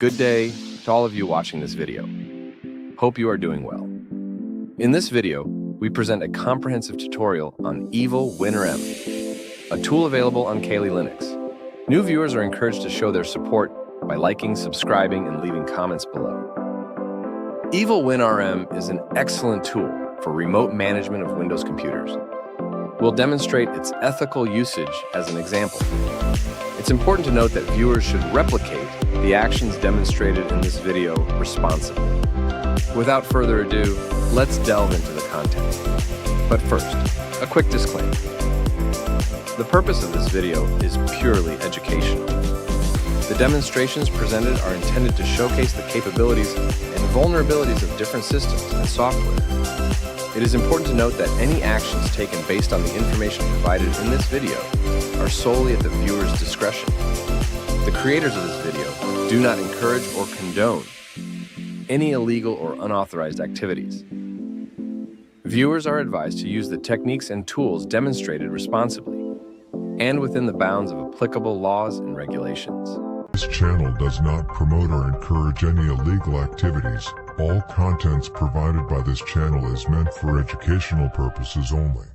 Good day to all of you watching this video. Hope you are doing well. In this video, we present a comprehensive tutorial on Evil-Winrm, a tool available on Kali Linux. New viewers are encouraged to show their support by liking, subscribing, and leaving comments below. Evil-Winrm is an excellent tool for remote management of Windows computers. We'll demonstrate its ethical usage as an example. It's important to note that viewers should replicate the actions demonstrated in this video responsibly. Without further ado, let's delve into the content. But first, a quick disclaimer. The purpose of this video is purely educational. The demonstrations presented are intended to showcase the capabilities and vulnerabilities of different systems and software. It is important to note that any actions taken based on the information provided in this video are solely at the viewer's discretion. The creators of this video do not encourage or condone any illegal or unauthorized activities. Viewers are advised to use the techniques and tools demonstrated responsibly and within the bounds of applicable laws and regulations. This channel does not promote or encourage any illegal activities. All contents provided by this channel is meant for educational purposes only.